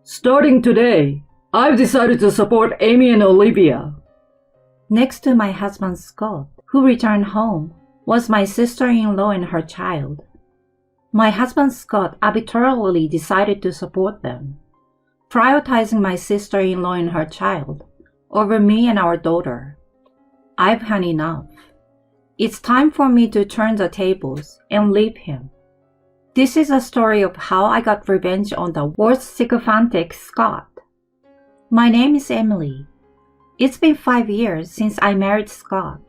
Starting today, I've decided to support Amy and Olivia. Next to my husband Scott, who returned home, was my sister-in-law and her child. My husband Scott arbitrarily decided to support them, prioritizing my sister-in-law and her child over me and our daughter. I've had enough. It's time for me to turn the tables and leave him. This is a story of how I got revenge on the worst sycophantic Scott. My name is Emily. It's been 5 years since I married Scott.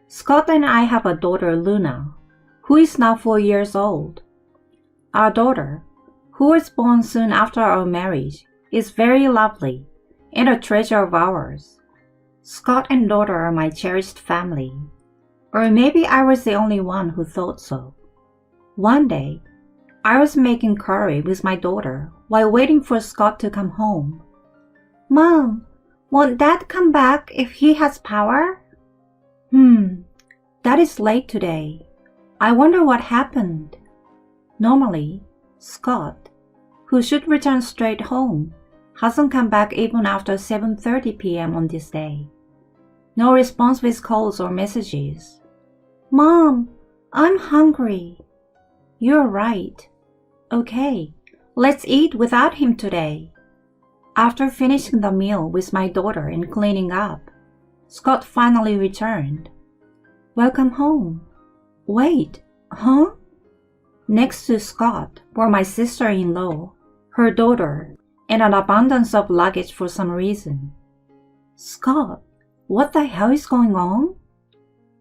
Scott and I have a daughter, Luna, who is now 4 years old. Our daughter, who was born soon after our marriage, is very lovely and a treasure of ours. Scott and daughter are my cherished family. Or maybe I was the only one who thought so. One day, I was making curry with my daughter while waiting for Scott to come home. "Mom, won't Dad come back if he has power?" Dad is late today. I wonder what happened. Normally, Scott, who should return straight home, hasn't come back even after 7:30 p.m. on this day. No response with calls or messages. "Mom, I'm hungry." "You're right. Okay, let's eat without him today." After finishing the meal with my daughter and cleaning up, Scott finally returned. "Welcome home." "Wait, huh?" Next to Scott were my sister-in-law, her daughter, and an abundance of luggage for some reason. "Scott, what the hell is going on?"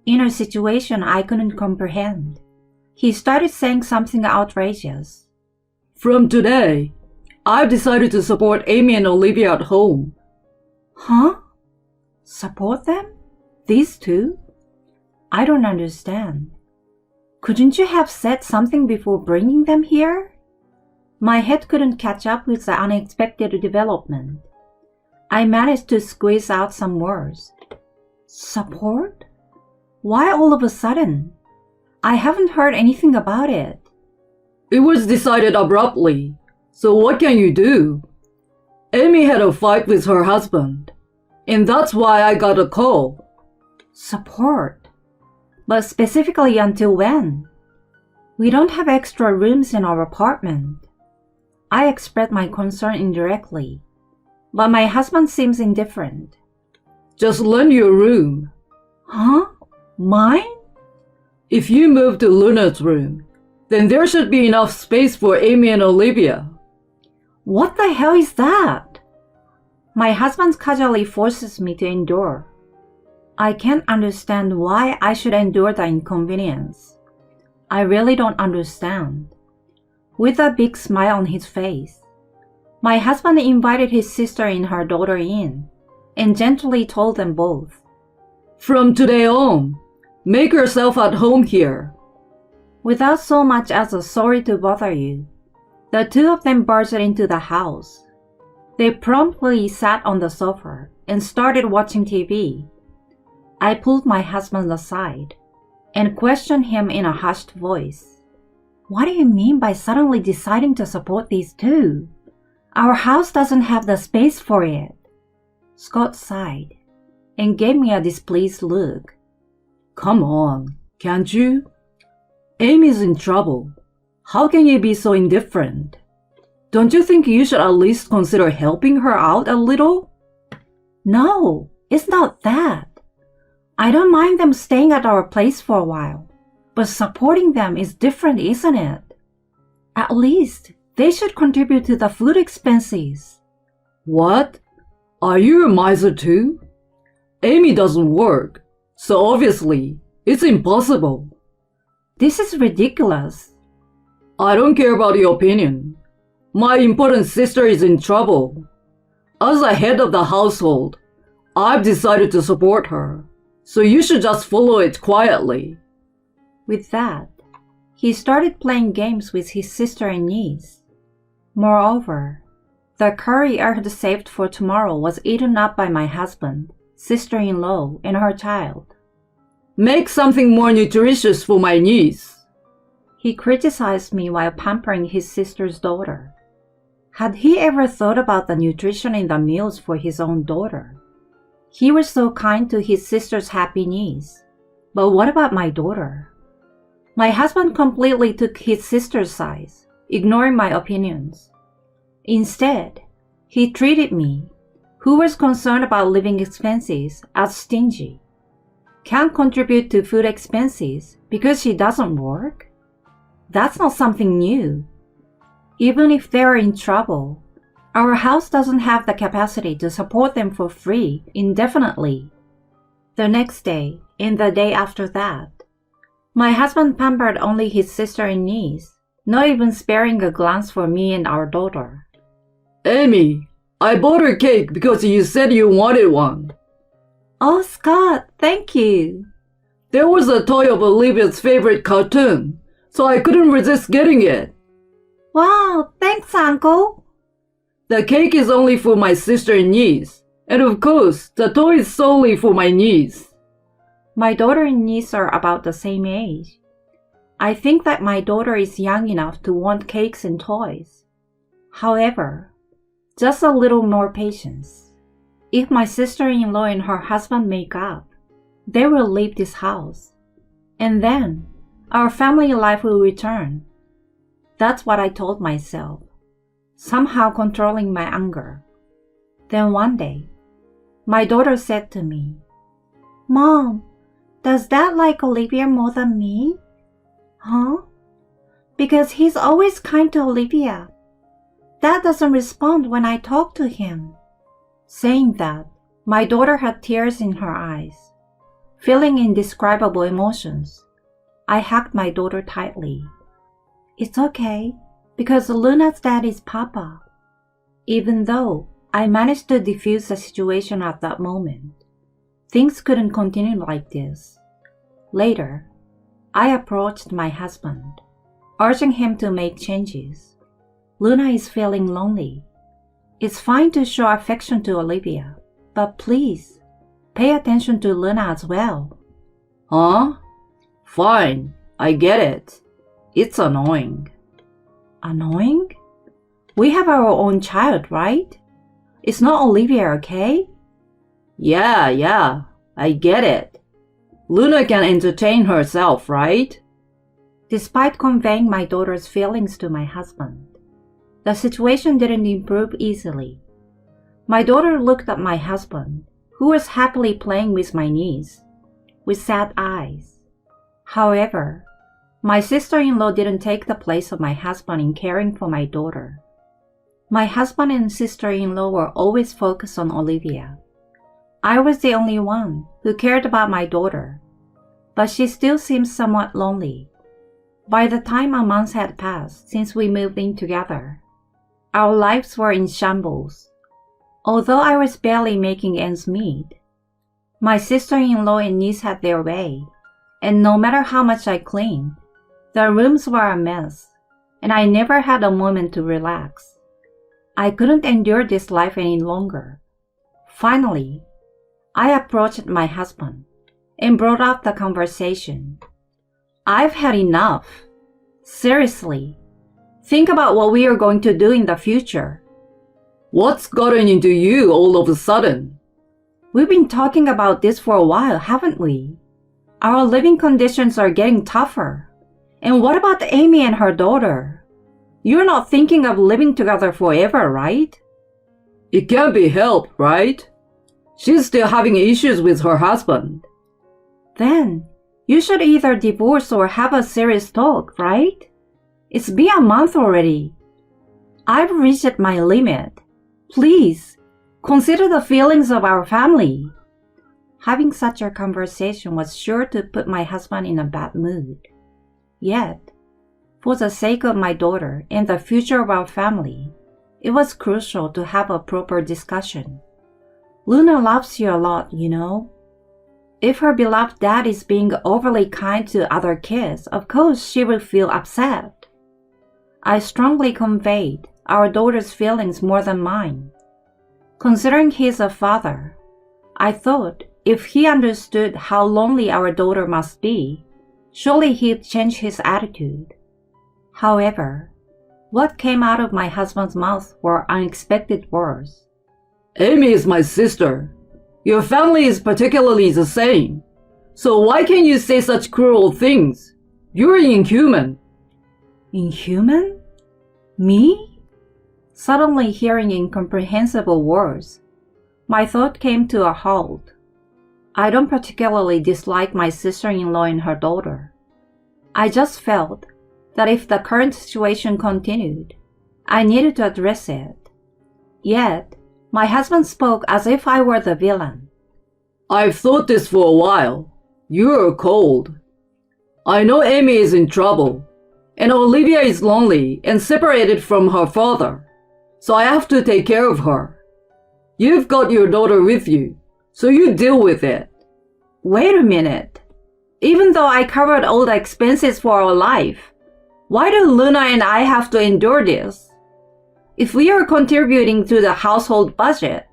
In a situation I couldn't comprehend, he started saying something outrageous. From today, I've decided to support Amy and Olivia at home. Huh? Support them? These two? I don't understand. Couldn't you have said something before bringing them here? My head couldn't catch up with the unexpected development. I managed to squeeze out some words. Support? Why all of a sudden? I haven't heard anything about it. It was decided abruptly, so what can you do? Amy had a fight with her husband, and that's why I got a call. Support? But specifically until when? We don't have extra rooms in our apartment. I expressed my concern indirectly, but my husband seems indifferent. Just lend your room. Huh? Mine? If you move to Luna's room, then there should be enough space for Amy and Olivia. What the hell is that? My husband casually forces me to endure. I can't understand why I should endure the inconvenience. I really don't understand. With a big smile on his face, my husband invited his sister and her daughter in, and gently told them both, From today on, make yourself at home here. Without so much as a sorry to bother you, the two of them barged into the house. They promptly sat on the sofa and started watching TV. I pulled my husband aside and questioned him in a hushed voice. What do you mean by suddenly deciding to support these two? Our house doesn't have the space for it. Scott sighed and gave me a displeased look. Come on, can't you? Amy's in trouble. How can you be so indifferent? Don't you think you should at least consider helping her out a little? No, it's not that. I don't mind them staying at our place for a while, but supporting them is different, isn't it? At least they should contribute to the food expenses. What? Are you a miser too? Amy doesn't work, so obviously it's impossible. This is ridiculous. I don't care about your opinion. My important sister is in trouble. As the head of the household, I've decided to support her, so you should just follow it quietly. With that, he started playing games with his sister and niece. Moreover, the curry I had saved for tomorrow was eaten up by my husband, sister-in-law, and her child. Make something more nutritious for my niece. He criticized me while pampering his sister's daughter. Had he ever thought about the nutrition in the meals for his own daughter? He was so kind to his sister's happy niece. But what about my daughter? My husband completely took his sister's side, ignoring my opinions. Instead, he treated me, who was concerned about living expenses, as stingy. Can't contribute to food expenses because she doesn't work? That's not something new. Even if they're in trouble, our house doesn't have the capacity to support them for free indefinitely. The next day, and the day after that, my husband pampered only his sister and niece, not even sparing a glance for me and our daughter. Amy, I bought her cake because you said you wanted one. Oh, Scott, thank you. There was a toy of Olivia's favorite cartoon, so I couldn't resist getting it. Wow, thanks, Uncle. The cake is only for my sister and niece, and of course, the toy is solely for my niece. My daughter and niece are about the same age. I think that my daughter is young enough to want cakes and toys. However, just a little more patience. If my sister-in-law and her husband make up, they will leave this house. And then, our family life will return. That's what I told myself, somehow controlling my anger. Then one day, my daughter said to me, "Mom, does Dad like Olivia more than me?" "Huh?" "Because he's always kind to Olivia. Dad doesn't respond when I talk to him." Saying that, my daughter had tears in her eyes. Feeling indescribable emotions, I hugged my daughter tightly. "It's okay, because Luna's dad is Papa." Even though I managed to defuse the situation at that moment, things couldn't continue like this. Later, I approached my husband, urging him to make changes. Luna is feeling lonely. It's fine to show affection to Olivia, but please, pay attention to Luna as well. Huh? Fine, I get it. It's annoying. Annoying? We have our own child, right? It's not Olivia, okay? Yeah, I get it. Luna can entertain herself, right? Despite conveying my daughter's feelings to my husband, the situation didn't improve easily. My daughter looked at my husband, who was happily playing with my niece, with sad eyes. However, my sister-in-law didn't take the place of my husband in caring for my daughter. My husband and sister-in-law were always focused on Olivia. I was the only one who cared about my daughter, but she still seemed somewhat lonely. By the time a month had passed since we moved in together, our lives were in shambles. Although I was barely making ends meet, my sister-in-law and niece had their way, and no matter how much I cleaned, the rooms were a mess, and I never had a moment to relax. I couldn't endure this life any longer. Finally, I approached my husband and brought up the conversation. "I've had enough. Seriously, think about what we are going to do in the future." What's gotten into you all of a sudden? We've been talking about this for a while, haven't we? Our living conditions are getting tougher. And what about Amy and her daughter? You're not thinking of living together forever, right? It can't be helped, right? She's still having issues with her husband. Then, you should either divorce or have a serious talk, right? It's been a month already. I've reached my limit. Please, consider the feelings of our family. Having such a conversation was sure to put my husband in a bad mood. Yet, for the sake of my daughter and the future of our family, it was crucial to have a proper discussion. Luna loves you a lot, you know. If her beloved dad is being overly kind to other kids, of course she will feel upset. I strongly conveyed our daughter's feelings more than mine. Considering he's a father, I thought if he understood how lonely our daughter must be, surely he'd change his attitude. However, What came out of my husband's mouth were unexpected words. Amy is my sister. Your family is particularly the same. So why can you say such cruel things? You're inhuman. Inhuman? Me? Suddenly hearing incomprehensible words, my thought came to a halt. I don't particularly dislike my sister-in-law and her daughter. I just felt that if the current situation continued, I needed to address it. Yet, my husband spoke as if I were the villain. I've thought this for a while. You're cold. I know Amy is in trouble, and Olivia is lonely and separated from her father, so I have to take care of her. You've got your daughter with you, so you deal with it. Wait a minute. Even though I covered all the expenses for our life, why do Luna and I have to endure this? If we are contributing to the household budget,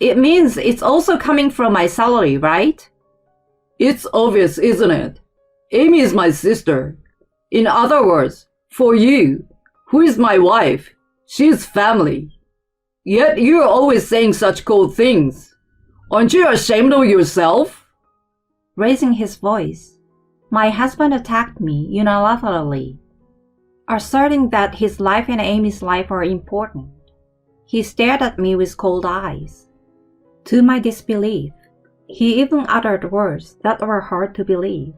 it means it's also coming from my salary, right? It's obvious, isn't it? Amy is my sister. In other words, for you, who is my wife, she's family. Yet you're always saying such cold things. Aren't you ashamed of yourself? Raising his voice, my husband attacked me unilaterally, asserting that his life and Amy's life are important. He stared at me with cold eyes. To my disbelief, he even uttered words that were hard to believe.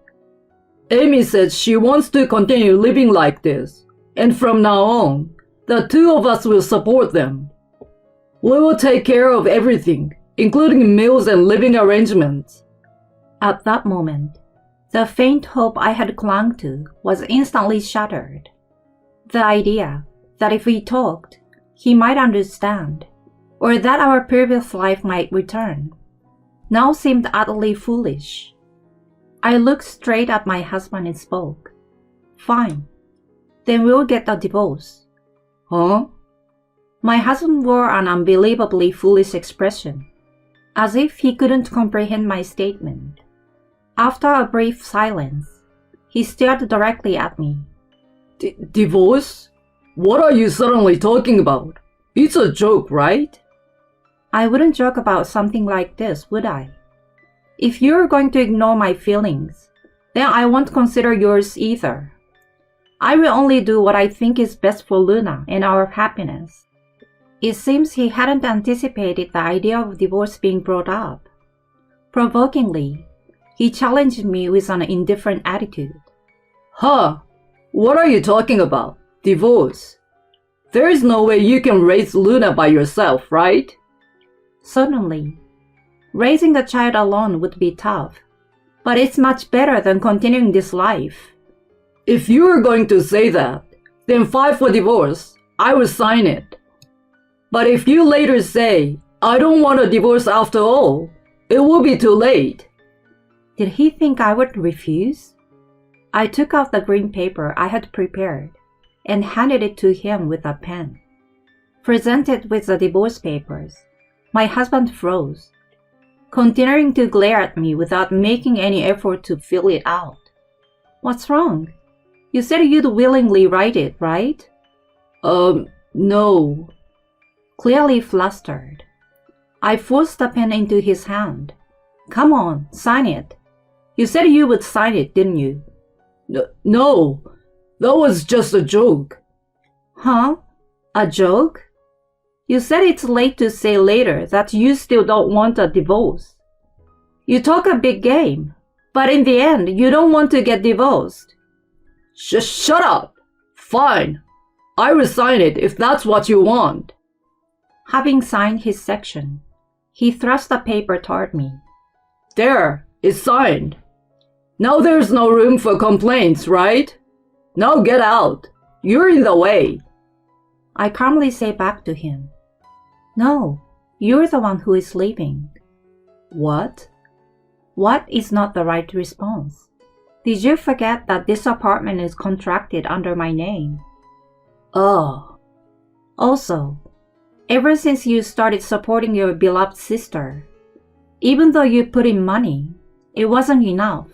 Amy says she wants to continue living like this, and from now on, the two of us will support them. We will take care of everything, including meals and living arrangements. At that moment, the faint hope I had clung to was instantly shattered. The idea that if we talked, he might understand, or that our previous life might return, now seemed utterly foolish. I looked straight at my husband and spoke. Fine. Then we'll get a divorce. Huh? My husband wore an unbelievably foolish expression, as if he couldn't comprehend my statement. After a brief silence, he stared directly at me. Divorce? What are you suddenly talking about? It's a joke, right? I wouldn't joke about something like this, would I? If you're going to ignore my feelings, then I won't consider yours either. I will only do what I think is best for Luna and our happiness. It seems he hadn't anticipated the idea of divorce being brought up. Provokingly, he challenged me with an indifferent attitude. Huh? What are you talking about? Divorce? There is no way you can raise Luna by yourself, right? Certainly. Raising the child alone would be tough, but it's much better than continuing this life. If you are going to say that, then file for divorce. I will sign it. But if you later say, I don't want a divorce after all, it will be too late. Did he think I would refuse? I took out the green paper I had prepared and handed it to him with a pen. Presented with the divorce papers, my husband froze, continuing to glare at me without making any effort to fill it out. What's wrong? You said you'd willingly write it, right? No. Clearly flustered, I forced the pen into his hand. Come on, sign it. You said you would sign it, didn't you? No, that was just a joke. Huh? A joke? You said it's late to say later that you still don't want a divorce. You talk a big game, but in the end, you don't want to get divorced. Shut up! Fine. I will sign it if that's what you want. Having signed his section, he thrust the paper toward me. There, it's signed. Now there's no room for complaints, right? Now get out. You're in the way. I calmly say back to him, No, you're the one who is leaving. What? What is not the right response? Did you forget that this apartment is contracted under my name? Oh. Also, ever since you started supporting your beloved sister, even though you put in money, it wasn't enough,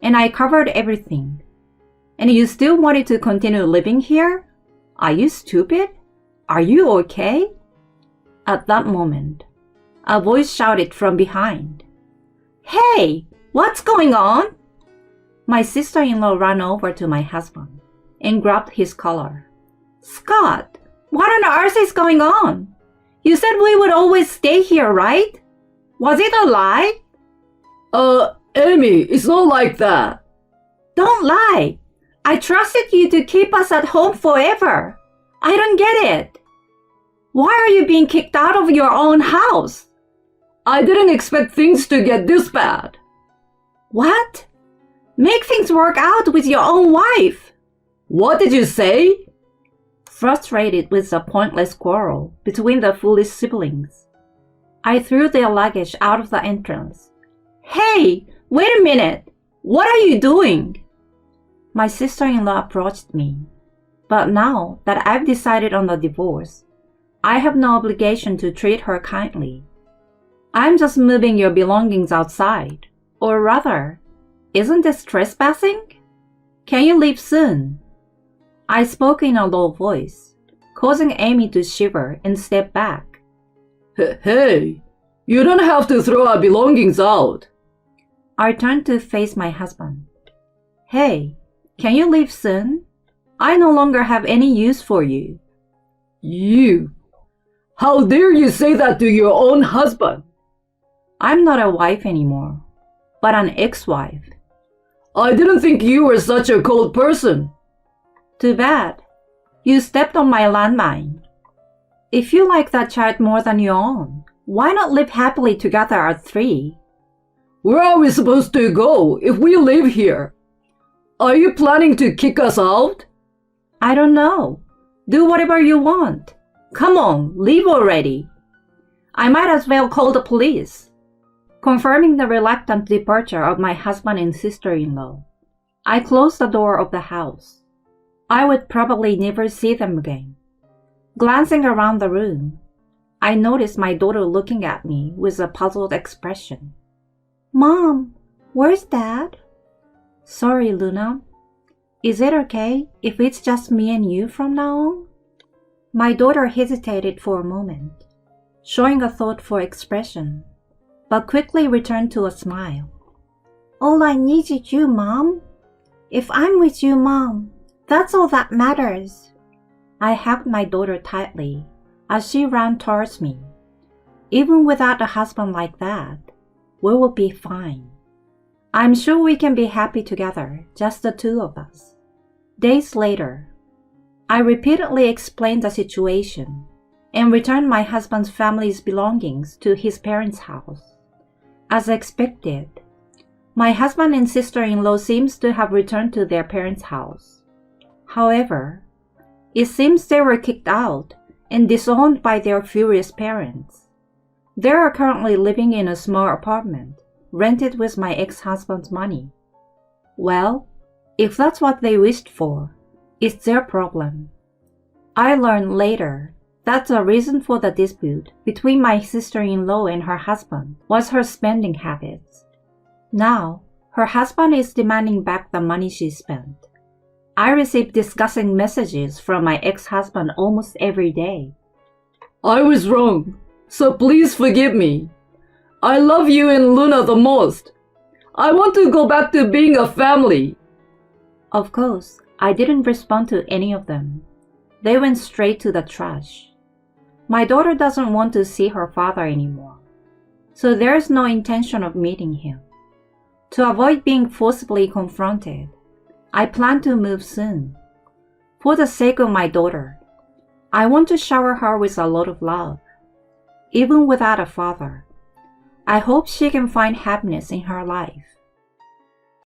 and I covered everything. And you still wanted to continue living here? Are you stupid? Are you okay? At that moment, a voice shouted from behind. Hey, what's going on? My sister-in-law ran over to my husband and grabbed his collar. Scott, what on earth is going on? You said we would always stay here, right? Was it a lie? Amy, it's not like that. Don't lie. I trusted you to keep us at home forever. I don't get it. Why are you being kicked out of your own house? I didn't expect things to get this bad. What? Make things work out with your own wife. What did you say? Frustrated with the pointless quarrel between the foolish siblings, I threw their luggage out of the entrance. Hey, wait a minute. What are you doing? My sister-in-law approached me, but now that I've decided on the divorce, I have no obligation to treat her kindly. I'm just moving your belongings outside. Or rather, isn't this trespassing? Can you leave soon? I spoke in a low voice, causing Amy to shiver and step back. Hey, you don't have to throw our belongings out. I turned to face my husband. Hey, can you leave soon? I no longer have any use for you. You? How dare you say that to your own husband? I'm not a wife anymore, but an ex-wife. I didn't think you were such a cold person. Too bad. You stepped on my landmine. If you like that child more than your own, why not live happily together at 3? Where are we supposed to go if we live here? Are you planning to kick us out? I don't know. Do whatever you want. Come on, leave already. I might as well call the police. Confirming the reluctant departure of my husband and sister-in-law, I closed the door of the house. I would probably never see them again. Glancing around the room, I noticed my daughter looking at me with a puzzled expression. Mom, where's Dad? Sorry, Luna. Is it okay if it's just me and you from now on? My daughter hesitated for a moment, showing a thoughtful expression, but quickly returned to a smile. All I need is you, Mom. If I'm with you, Mom, that's all that matters. I hugged my daughter tightly as she ran towards me. Even without a husband like that, we will be fine. I'm sure we can be happy together, just the two of us. Days later, I repeatedly explained the situation and returned my husband's family's belongings to his parents' house. As expected, my husband and sister-in-law seems to have returned to their parents' house. However, it seems they were kicked out and disowned by their furious parents. They are currently living in a small apartment, rented with my ex-husband's money. Well, if that's what they wished for, it's their problem. I learned later that the reason for the dispute between my sister-in-law and her husband was her spending habits. Now, her husband is demanding back the money she spent. I receive disgusting messages from my ex-husband almost every day. I was wrong, so please forgive me. I love you and Luna the most. I want to go back to being a family. Of course, I didn't respond to any of them. They went straight to the trash. My daughter doesn't want to see her father anymore, so there is no intention of meeting him. To avoid being forcibly confronted, I plan to move soon. For the sake of my daughter, I want to shower her with a lot of love. Even without a father, I hope she can find happiness in her life.